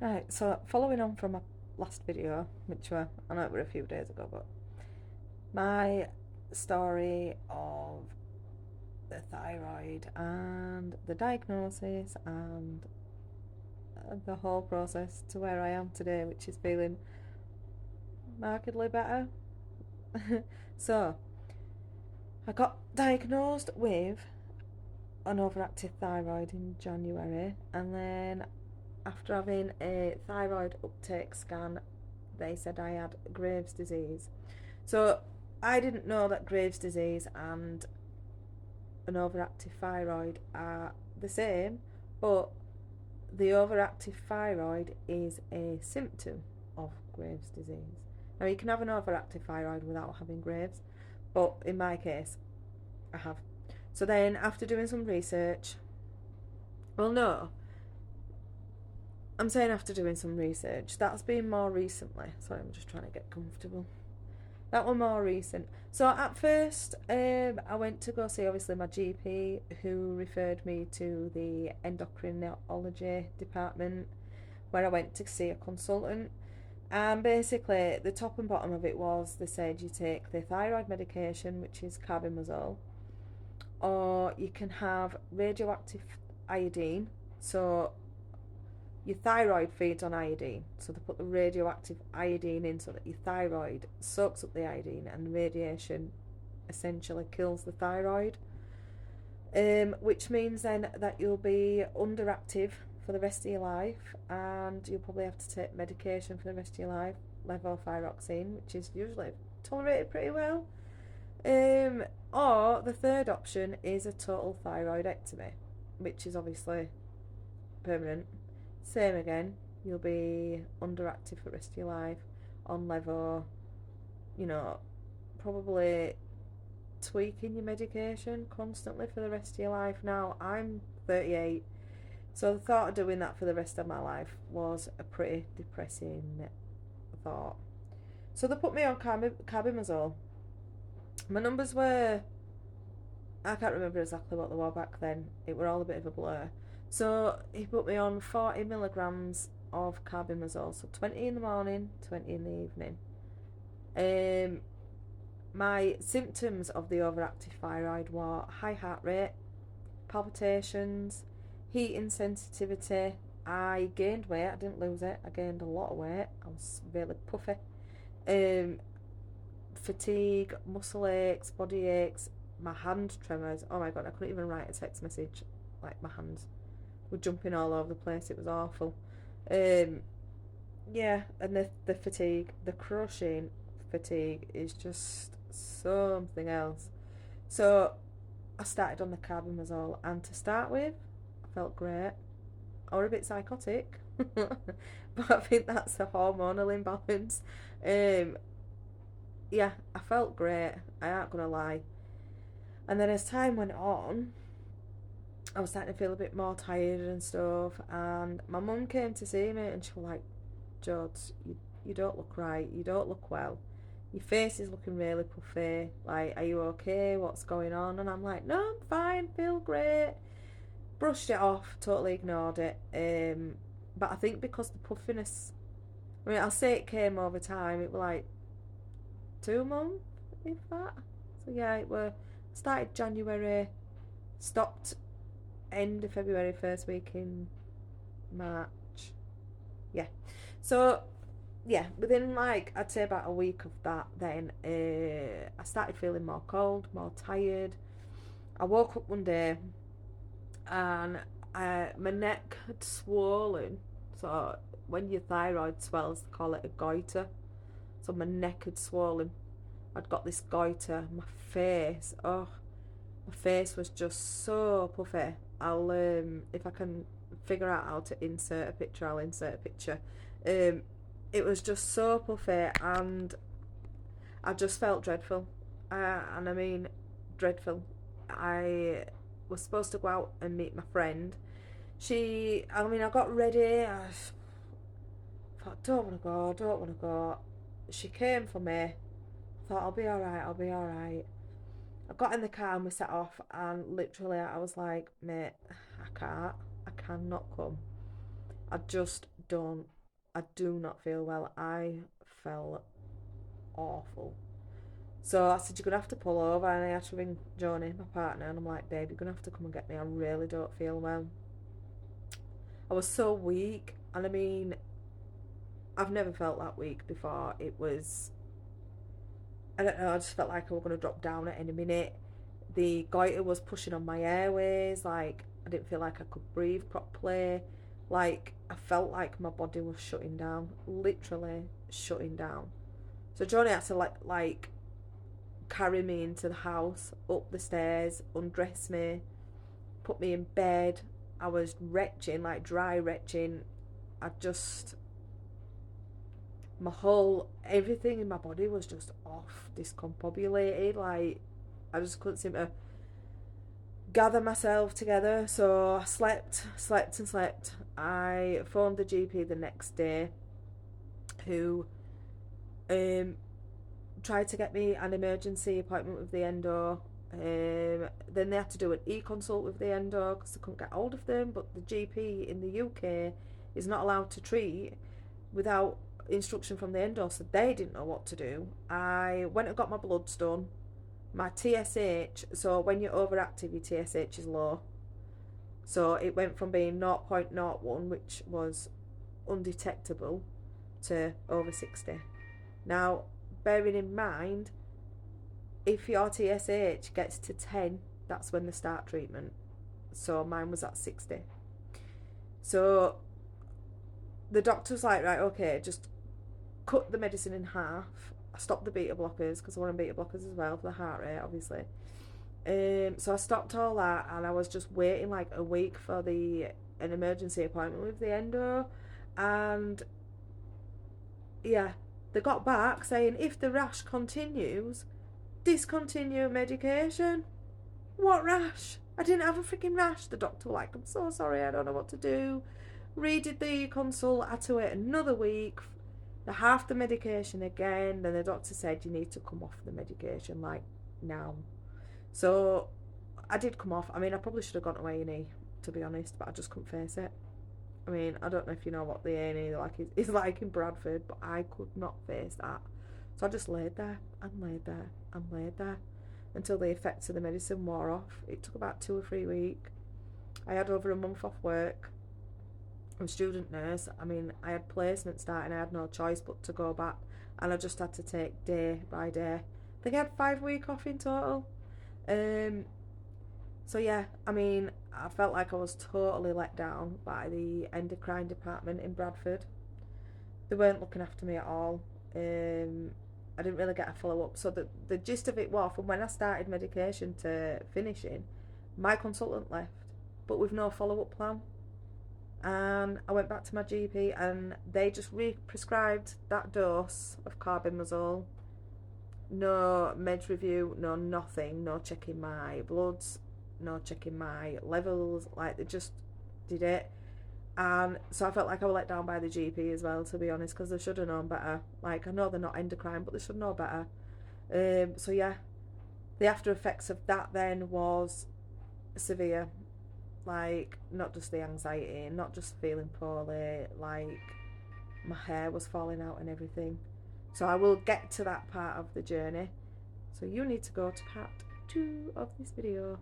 Right, so following on from my last video, which were, I know it were a few days ago, but my story of the thyroid and the diagnosis and the whole process to where I am today, which is feeling markedly better. So, I got diagnosed with an overactive thyroid in January, and then after having a thyroid uptake scan, they said I had Graves' disease. So I didn't know that Graves' disease and an overactive thyroid are the same, but the overactive thyroid is a symptom of Graves' disease. Now, you can have an overactive thyroid without having Graves, but in my case, I have. So then, after doing some research, well, no, I'm saying after doing some research, that's been more recently. Sorry, I'm just trying to get comfortable. That one more recent. So at first, I went to go see obviously my GP, who referred me to the endocrinology department, where I went to see a consultant. And basically, the top and bottom of it was they said you take the thyroid medication, which is carbimazole, or you can have radioactive iodine. So your thyroid feeds on iodine, so they put the radioactive iodine in so that your thyroid soaks up the iodine, and the radiation essentially kills the thyroid, which means then that you'll be underactive for the rest of your life, and you'll probably have to take medication for the rest of your life, levothyroxine, which is usually tolerated pretty well. Or the third option is a total thyroidectomy, which is obviously permanent. Same again, you'll be underactive for the rest of your life on levo, you know, probably tweaking your medication constantly for the rest of your life. Now, I'm 38, so the thought of doing that for the rest of my life was a pretty depressing thought. So they put me on carbimazole. My numbers were, I can't remember exactly what they were back then. It were all a bit of a blur. So he put me on 40 milligrams of carbimazole, so 20 in the morning, 20 in the evening. My symptoms of the overactive thyroid were high heart rate, palpitations, heat insensitivity. I gained weight, I didn't lose it, I gained a lot of weight, I was really puffy. Fatigue, muscle aches, body aches, my hand tremors. Oh my god, I couldn't even write a text message. Like, my hands were jumping all over the place. It was awful. Yeah, and the fatigue, the crushing fatigue is just something else. So I started on the carbimazole, and to start with, I felt great. I was a bit psychotic, but I think that's a hormonal imbalance. Um, yeah, I felt great. I aren't gonna lie. And then as time went on, I was starting to feel a bit more tired and stuff. And my mum came to see me, and she was like, "Jodz, you don't look right. You don't look well. Your face is looking really puffy. Like, are you okay? What's going on?" And I'm like, "No, I'm fine. Feel great." Brushed it off. Totally ignored it. But I think because the puffiness, I mean, I'll say it came over time. It was like 2 months, if that. So yeah, it were started January, stopped end of February, first week in March. Yeah. So yeah, within like I'd say about a week of that, then I started feeling more cold, more tired. I woke up one day and my neck had swollen. So when your thyroid swells, they call it a goiter. So my neck had swollen. I'd got this goiter. My face, oh, my face was just so puffy. I'll if I can figure out how to insert a picture, I'll insert a picture. Um, it was just so puffy, and I just felt dreadful. And I mean, dreadful. I was supposed to go out and meet my friend. I mean, I got ready. I thought, don't want to go, don't want to go. She came for me. I thought, I'll be alright, I'll be alright. I got in the car and we set off, and literally I was like, mate, I cannot come. I just do not feel well. I felt awful. So I said, you're going to have to pull over. And I had to ring Joni, my partner, and I'm like, babe, you're going to have to come and get me. I really don't feel well. I was so weak. And I mean, I've never felt that weak before. It was, I don't know, I just felt like I was going to drop down at any minute. The goiter was pushing on my airways. Like, I didn't feel like I could breathe properly. Like, I felt like my body was shutting down. Literally shutting down. So Johnny had to like carry me into the house, up the stairs, undress me, put me in bed. I was retching, like dry retching. I just, everything in my body was just off, discombobulated. Like, I just couldn't seem to gather myself together. So I slept and slept. I phoned the GP the next day, who tried to get me an emergency appointment with the endo. Then they had to do an e-consult with the endo because they couldn't get hold of them. But the GP in the UK is not allowed to treat without instruction from the endo, so they didn't know what to do. I went and got my bloods done. My TSH, so when you're overactive, your TSH is low. So it went from being 0.01, which was undetectable, to over 60. Now, bearing in mind, if your TSH gets to 10, that's when they start treatment. So mine was at 60. So the doctor was like, right, okay, just cut the medicine in half. I stopped the beta blockers because I want beta blockers as well for the heart rate, obviously. So I stopped all that, and I was just waiting like a week for an emergency appointment with the endo. And yeah, they got back saying if the rash continues, discontinue medication. What rash? I didn't have a freaking rash. The doctor was like, I'm so sorry, I don't know what to do. Redid the consult, I had to wait another week. They halved the medication again. Then the doctor said you need to come off the medication like now. So I did come off. I mean, I probably should have gone to A&E, to be honest, but I just couldn't face it. I mean, I don't know if you know what the A&E is like in Bradford, but I could not face that. So I just laid there and laid there and laid there until the effects of the medicine wore off. It took about 2 or 3 weeks. I had over a month off work. I'm a student nurse. I mean, I had placement starting. I had no choice but to go back, and I just had to take day by day. I think I had 5 weeks off in total. So yeah, I mean, I felt like I was totally let down by the endocrine department in Bradford. They weren't looking after me at all. I didn't really get a follow-up. So the gist of it was, from when I started medication to finishing, my consultant left, but with no follow-up plan. And I went back to my GP, and they just prescribed that dose of carbimazole. No meds review, no nothing, no checking my bloods, no checking my levels. Like, they just did it. And so I felt like I was let down by the GP as well, to be honest, because they should have known better. Like, I know they're not endocrine, but they should know better. So yeah, the after effects of that then was severe. Like, not just the anxiety, not just feeling poorly, like my hair was falling out and everything. So I will get to that part of the journey. So you need to go to part 2 of this video.